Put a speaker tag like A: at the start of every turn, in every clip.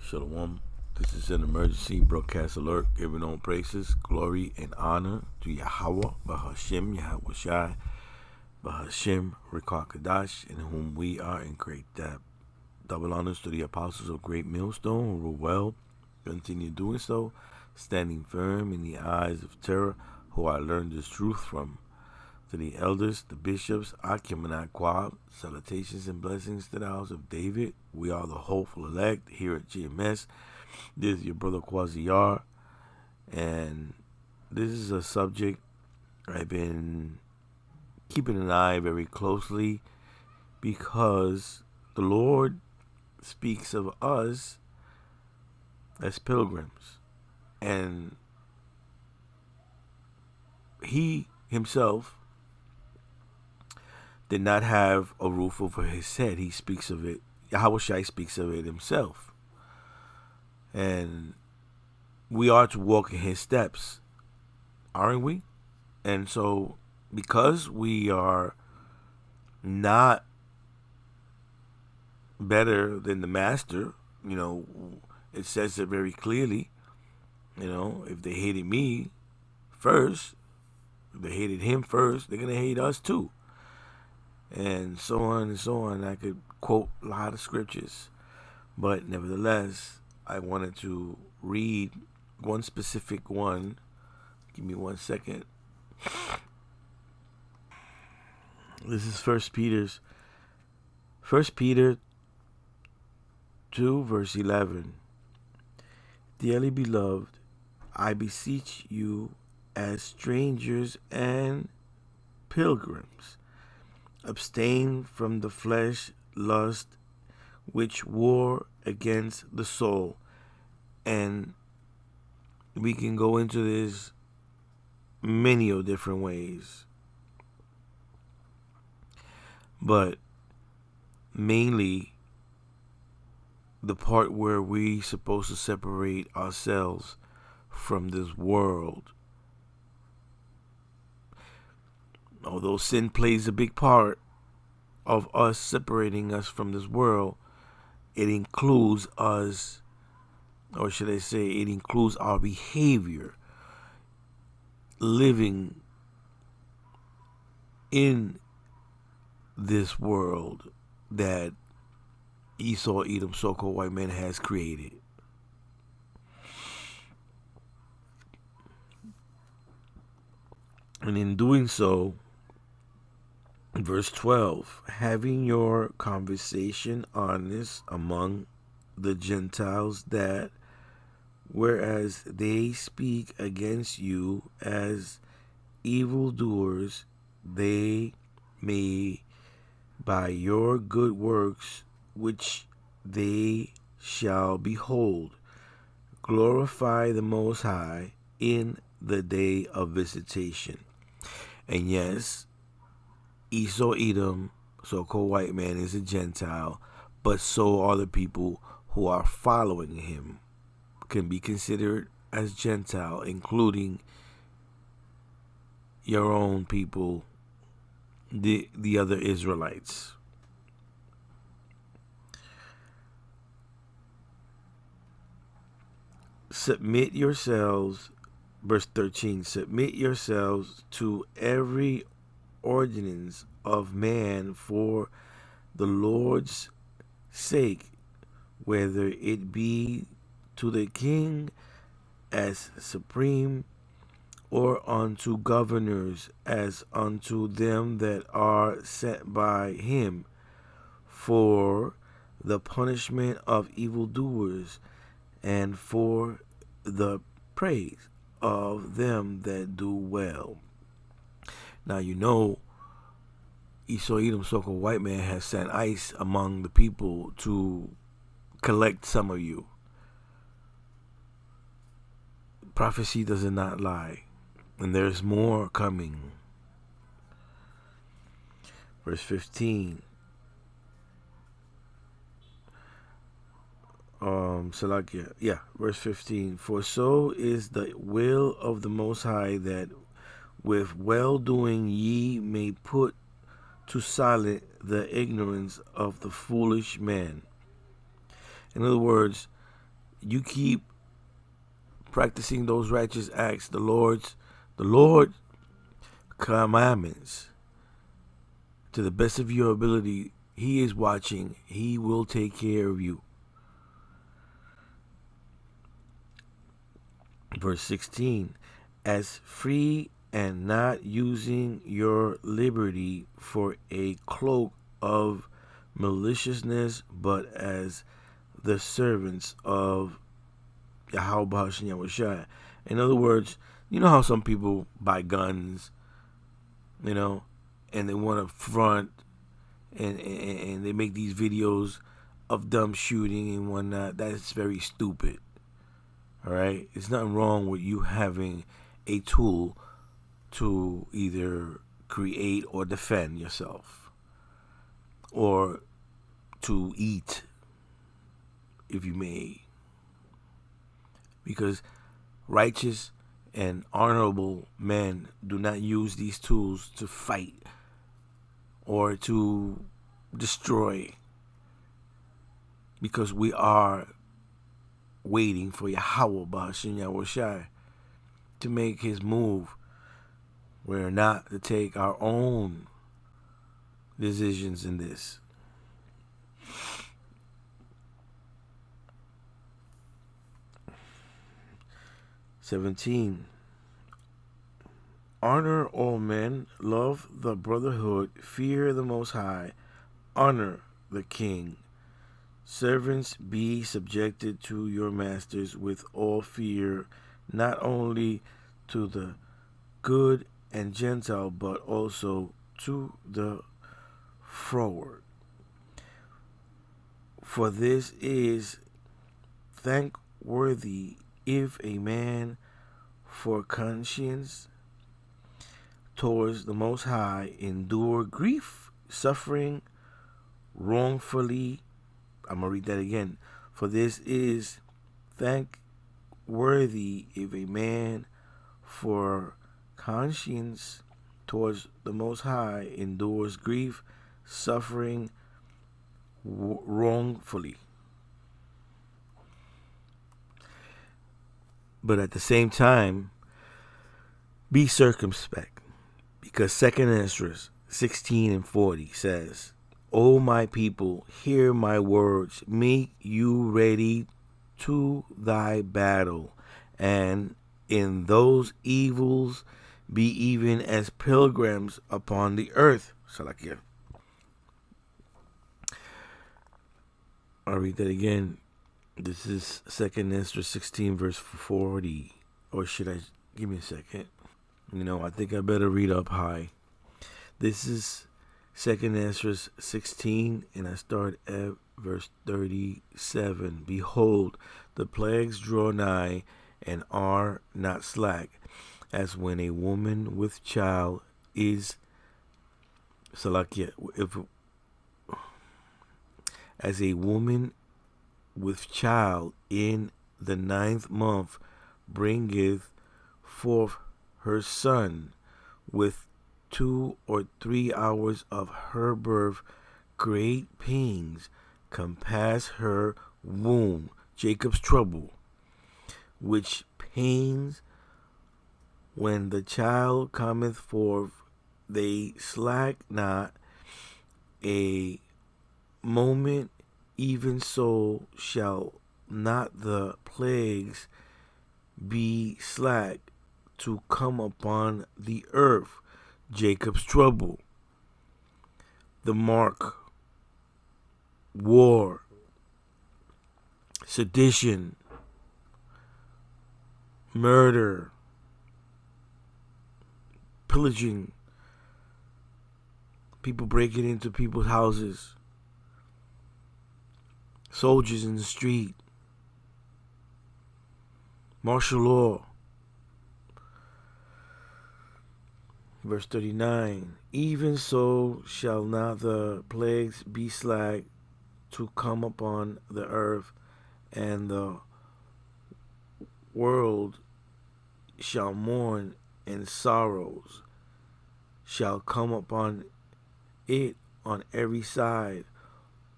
A: Shalom. This is an emergency broadcast alert giving all praises, glory, and honor to Yahweh, Bahashim, Yahweh Shai, Bahashim, Rekah Kadash, in whom we are in great debt. Double honors to the apostles of Great Millstone who rule well, continue doing so, standing firm in the eyes of terror, who I learned this truth from. To the elders, the bishops, Akim and Aquab, salutations and blessings to the house of David. We are the hopeful elect here at GMS. This is your brother Quasiyar, and this is a subject I've been keeping an eye very closely because the Lord speaks of us as pilgrims, and He himself did not have a roof over his head. He speaks of it. Yahweh Shai speaks of it himself. And we are to walk in his steps, aren't we? And so, because we are not better than the master, it says it very clearly, if they hated me first, if they hated him first, they're going to hate us too. And so on and so on. I could quote a lot of scriptures, but nevertheless, I wanted to read one specific one. Give me 1 second. This is First Peter 2, verse 11. Dearly beloved, I beseech you as strangers and pilgrims, abstain from the flesh lust which war against the soul. And we can go into this many of different ways, but mainly the part where we supposed to separate ourselves from this world. Although sin plays a big part of us separating us from this world, it includes us, or should I say, it includes our behavior, living in this world that Esau, Edom, so-called white man has created. And in doing so, verse 12, having your conversation honest among the Gentiles, that whereas they speak against you as evildoers, they may by your good works which they shall behold glorify the Most High in the day of visitation. And yes, Esau, Edom, so-called white man, is a Gentile, but so are the people who are following him, can be considered as Gentile, including your own people, the other Israelites. Submit yourselves, verse 13, submit yourselves to every ordinance of man for the Lord's sake, whether it be to the king as supreme, or unto governors as unto them that are sent by him, for the punishment of evildoers, and for the praise of them that do well. Now, Esau, Edom, so-called white man has sent ice among the people to collect some of you. Prophecy does not lie, and there's more coming. Verse 15. Verse 15. For so is the will of the Most High, that with well-doing ye may put to silence the ignorance of the foolish man. In other words, You keep practicing those righteous acts, the Lord's commandments, to the best of your ability. He is watching. He will take care of you. Verse 16, as free and not using your liberty for a cloak of maliciousness, but as the servants of Yahweh Shai. In other words, you know how some people buy guns, and they want to front, and they make these videos of them shooting and whatnot. That's very stupid. All right, there's nothing wrong with you having a tool to either create or defend yourself, or to eat, if you may. Because righteous and honorable men do not use these tools to fight or to destroy, because we are waiting for Yahweh B'Hashem Yahushai to make his move. We're not to take our own decisions in this. (17) Honor all men, love the brotherhood, fear the Most High, honor the king. Servants, be subjected to your masters with all fear, not only to the good and Gentile, but also to the froward. For this is thankworthy if a man for conscience towards the Most High endure grief, suffering wrongfully. I'm going to read that again. For this is thankworthy if a man for conscience towards the Most High endures grief, suffering wrongfully. But at the same time, be circumspect, because 2 Ezra 16:40 says, O my people, hear my words, make you ready to thy battle, and in those evils be even as pilgrims upon the earth. Salakia. I'll read that again. This is 2 Ezra 16 verse 40. Or should I? Give me a second. I think I better read up high. This is 2 Ezra 16, and I start at verse 37. Behold, the plagues draw nigh, and are not slack, as when a woman with child is Salakia. As a woman with child in the 9th month bringeth forth her son, with 2 or 3 hours of her birth, great pains compass her womb, Jacob's trouble, which pains when the child cometh forth, they slack not a moment, even so shall not the plagues be slack to come upon the earth, Jacob's trouble, the mark, war, sedition, murder, pillaging, people breaking into people's houses, soldiers in the street, martial law. Verse 39, even so shall not the plagues be slack to come upon the earth, and the world shall mourn, and sorrows shall come upon it on every side.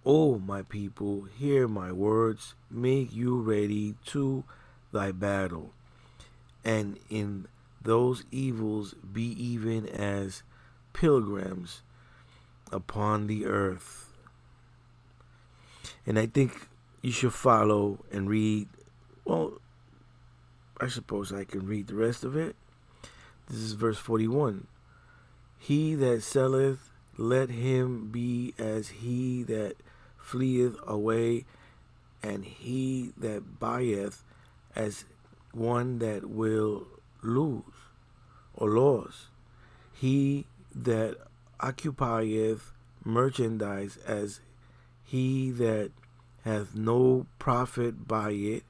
A: O my people, hear my words, make you ready to thy battle, and in those evils be even as pilgrims upon the earth. And I think you should follow and read. Well, I suppose I can read the rest of it. This is verse 41. He that selleth, let him be as he that fleeth away, and he that buyeth as one that will lose or lose. He that occupieth merchandise as he that hath no profit by it,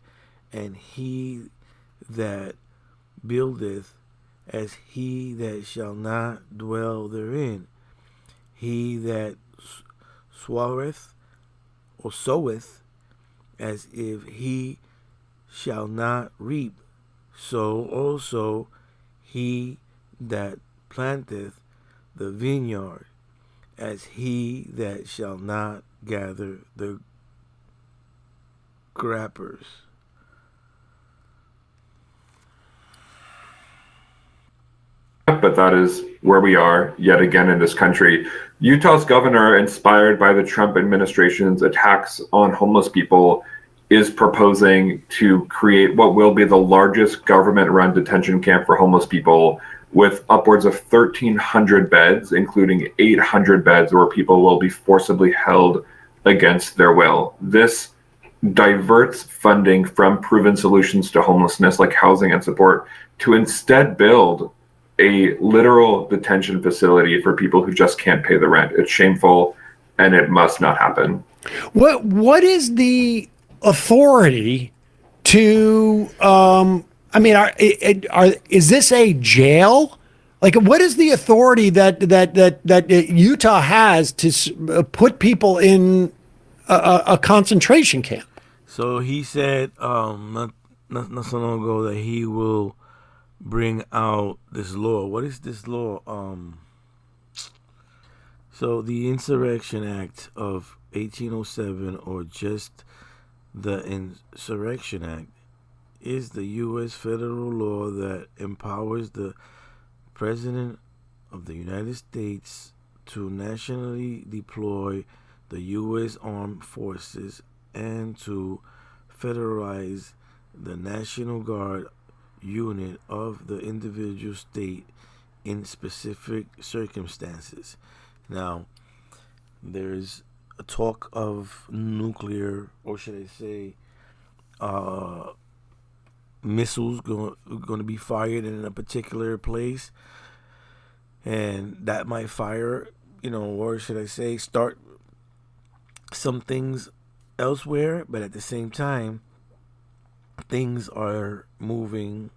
A: and he that buildeth as he that shall not dwell therein. He that swareth or soweth as if he shall not reap, so also he that planteth the vineyard as he that shall not gather the grappers.
B: But that is where we are yet again in this country. Utah's governor, inspired by the Trump administration's attacks on homeless people, is proposing to create what will be the largest government-run detention camp for homeless people, with upwards of 1,300 beds, including 800 beds where people will be forcibly held against their will. This diverts funding from proven solutions to homelessness, like housing and support, to instead build a literal detention facility for people who just can't pay the rent. It's shameful, and it must not happen.
C: What is the authority to? Is this a jail? Like, what is the authority that Utah has to put people in a concentration camp?
A: So he said not so long ago that he will bring out this law. What is this law? So the Insurrection Act of 1807, or just the Insurrection Act, is the U.S. federal law that empowers the President of the United States to nationally deploy the U.S. Armed Forces and to federalize the National Guard unit of the individual state in specific circumstances. Now, there's a talk of nuclear, or should I say, missiles going to be fired in a particular place, and that might fire, or should I say, start some things elsewhere. But at the same time, things are moving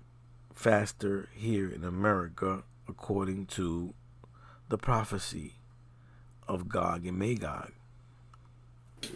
A: faster here in America, according to the prophecy of Gog and Magog.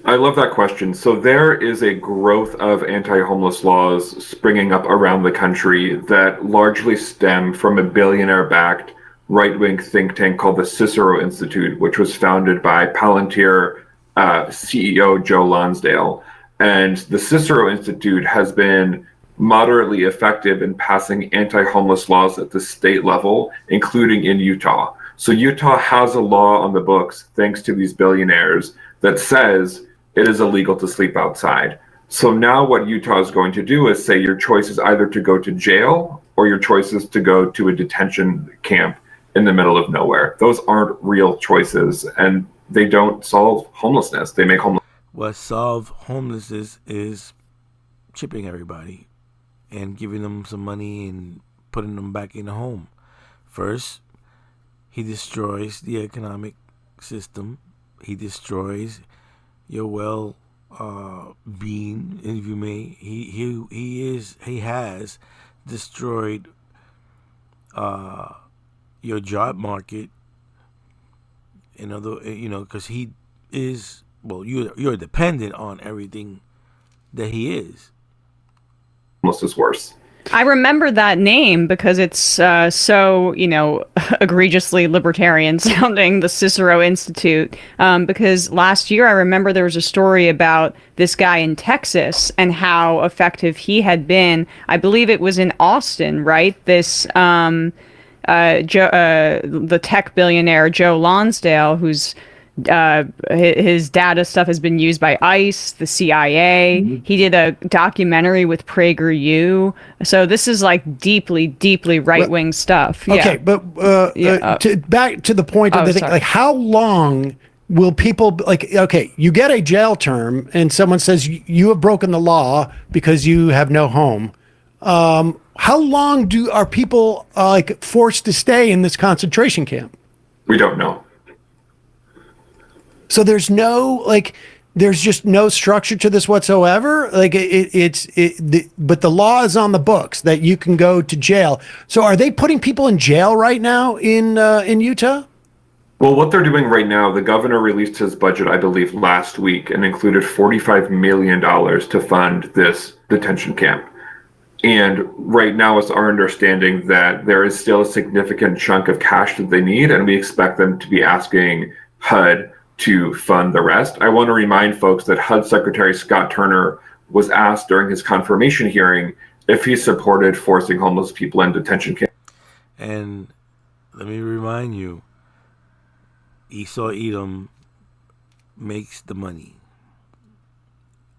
B: I love that question. So there is a growth of anti-homeless laws springing up around the country that largely stem from a billionaire-backed right-wing think tank called the Cicero Institute, which was founded by Palantir CEO Joe Lonsdale. And the Cicero Institute has been moderately effective in passing anti-homeless laws at the state level, including in Utah. So Utah has a law on the books, thanks to these billionaires, that says it is illegal to sleep outside. So now what Utah is going to do is say your choice is either to go to jail or your choice is to go to a detention camp in the middle of nowhere. Those aren't real choices, and they don't solve homelessness. They make homelessness.
A: What solve homelessness is chipping everybody and giving them some money and putting them back in the home. First, he destroys the economic system. He destroys your being, if you may. He has destroyed your job market. In other, because he is, well, you're dependent on everything that he is.
B: Homeless is worse.
D: I remember that name because it's so, egregiously libertarian sounding, the Cicero Institute. Because last year I remember there was a story about this guy in Texas and how effective he had been. I believe it was in Austin, right? This the tech billionaire Joe Lonsdale, who's his data stuff has been used by ICE, the CIA.
B: Mm-hmm.
D: He did a documentary with PragerU. So this is like deeply, deeply right wing stuff.
C: Okay,
D: Yeah.
C: but back to the point of the thing,
D: sorry.
C: like how long will people like? Okay, you get a jail term, and someone says you have broken the law because you have no home. How long are people like forced to stay in this concentration camp?
B: We don't know.
C: So there's just no structure to this whatsoever. Like but the law is on the books that you can go to jail. So are they putting people in jail right now in Utah?
B: Well, what they're doing right now, the governor released his budget, I believe, last week and included $45 million to fund this detention camp. And right now, it's our understanding that there is still a significant chunk of cash that they need, and we expect them to be asking HUD to fund the rest. I want to remind folks that HUD Secretary Scott Turner was asked during his confirmation hearing if he supported forcing homeless people in detention camps.
A: And let me remind you, Esau Edom makes the money.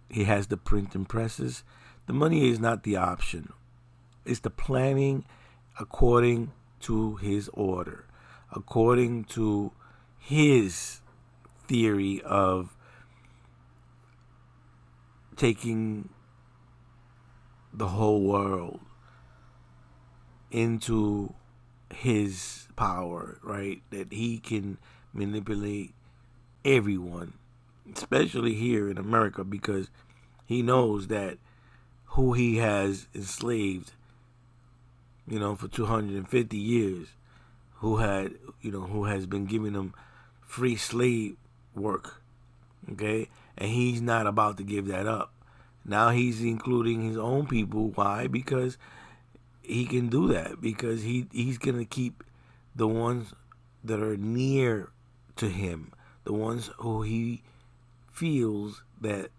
A: He has the printing presses. The money is not the option. It's the planning according to his order, according to his theory of taking the whole world into his power, right? That he can manipulate everyone, especially here in America, because he knows that who he has enslaved, for 250 years, who has been giving them free slave work, okay? And he's not about to give that up. Now he's including his own people. Why? Because he can do that. Because he's going to keep the ones that are near to him, the ones who he feels that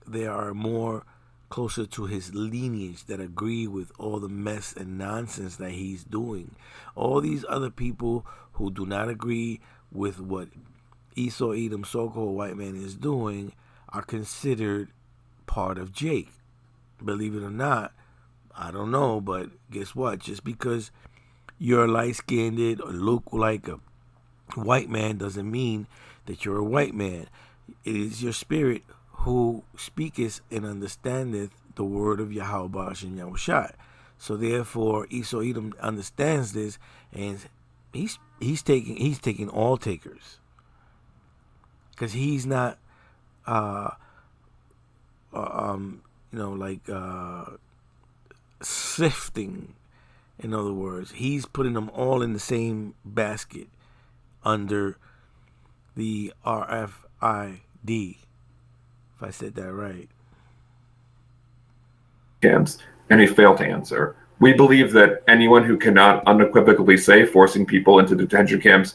A: they are more closer to his lineage, that agree with all the mess and nonsense that he's doing. All these other people who do not agree with what Esau Edom, so-called white man, is doing are considered part of Jake. Believe it or not, I don't know, but guess what? Just because you're light-skinned or look like a white man doesn't mean that you're a white man. It is your spirit who speaketh and understandeth the word of Yahweh Ba'ashem Yahushai. So therefore, Esau Edom understands this, and he's taking all takers, because he's not sifting. In other words, he's putting them all in the same basket under the RFID, if I said that right.
B: Camps, and he failed to answer. We believe that anyone who cannot unequivocally say forcing people into detention camps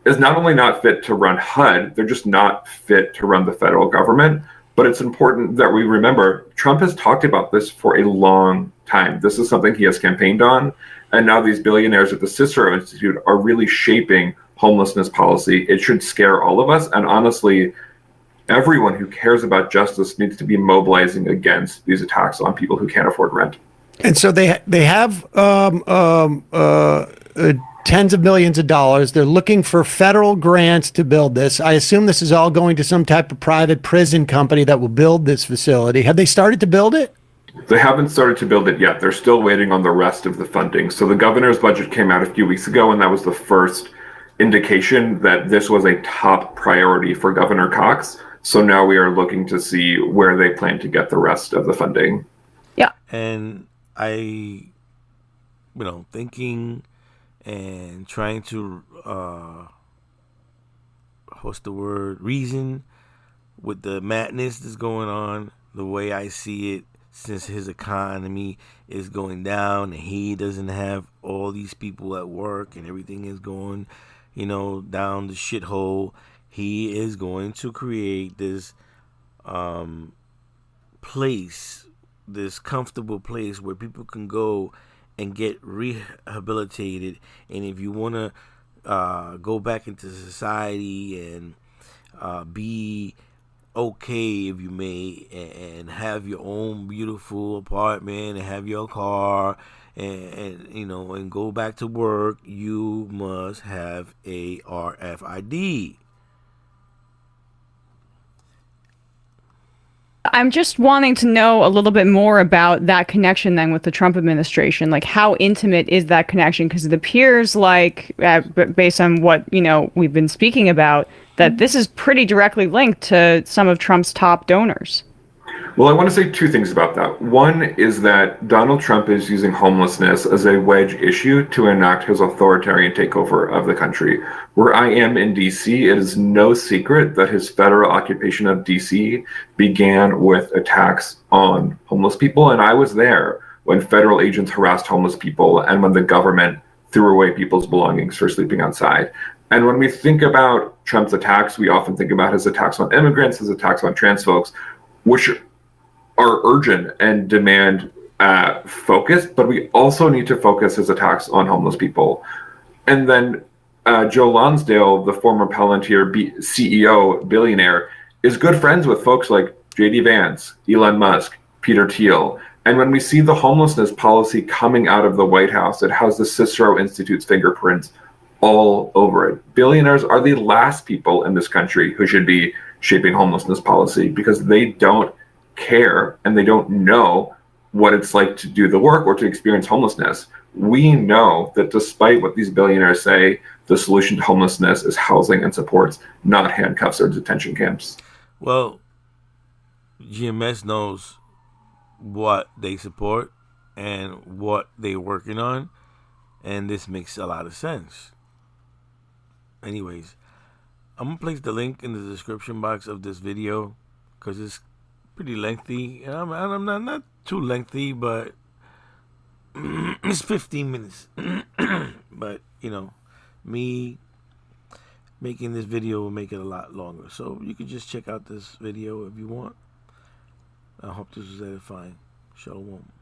B: is not only not fit to run HUD, they're just not fit to run the federal government. But it's important that we remember Trump has talked about this for a long time. This is something he has campaigned on. And now these billionaires at the Cicero Institute are really shaping homelessness policy. It should scare all of us. And honestly, everyone who cares about justice needs to be mobilizing against these attacks on people who can't afford rent.
C: And so they have tens of millions of dollars. They're looking for federal grants to build this. I assume this is all going to some type of private prison company that will build this facility. Have they started to build it?
B: They haven't started to build it yet. They're still waiting on the rest of the funding. So the governor's budget came out a few weeks ago, and that was the first indication that this was a top priority for Governor Cox. So now we are looking to see where they plan to get the rest of the funding.
D: Yeah.
A: And I, thinking and trying to, reason with the madness that's going on, the way I see it, since his economy is going down and he doesn't have all these people at work and everything is going, down the shithole, he is going to create this place, this comfortable place where people can go and get rehabilitated. And if you want to go back into society and be okay, if you may, and have your own beautiful apartment and have your car and go back to work, you must have a RFID.
D: I'm just wanting to know a little bit more about that connection then with the Trump administration. Like, how intimate is that connection? Because it appears like, based on what, we've been speaking about, that this is pretty directly linked to some of Trump's top donors.
B: Well, I want to say two things about that. One is that Donald Trump is using homelessness as a wedge issue to enact his authoritarian takeover of the country. Where I am in DC, it is no secret that his federal occupation of DC began with attacks on homeless people. And I was there when federal agents harassed homeless people and when the government threw away people's belongings for sleeping outside. And when we think about Trump's attacks, we often think about his attacks on immigrants, his attacks on trans folks, which are urgent and demand focus, but we also need to focus his attacks on homeless people. And then Joe Lonsdale, the former Palantir CEO billionaire, is good friends with folks like J.D. Vance, Elon Musk, Peter Thiel. And when we see the homelessness policy coming out of the White House, it has the Cicero Institute's fingerprints all over it. Billionaires are the last people in this country who should be shaping homelessness policy because they don't care and they don't know what it's like to do the work or to experience homelessness. We know that despite what these billionaires say, the solution to homelessness is housing and supports, not handcuffs or detention camps.
A: Well, GMS knows what they support and what they're working on, and this makes a lot of sense. Anyways, I'm going to place the link in the description box of this video because it's pretty lengthy. I'm not too lengthy, but it's 15 minutes. But, me making this video will make it a lot longer. So you can just check out this video if you want. I hope this was edifying. Shalom.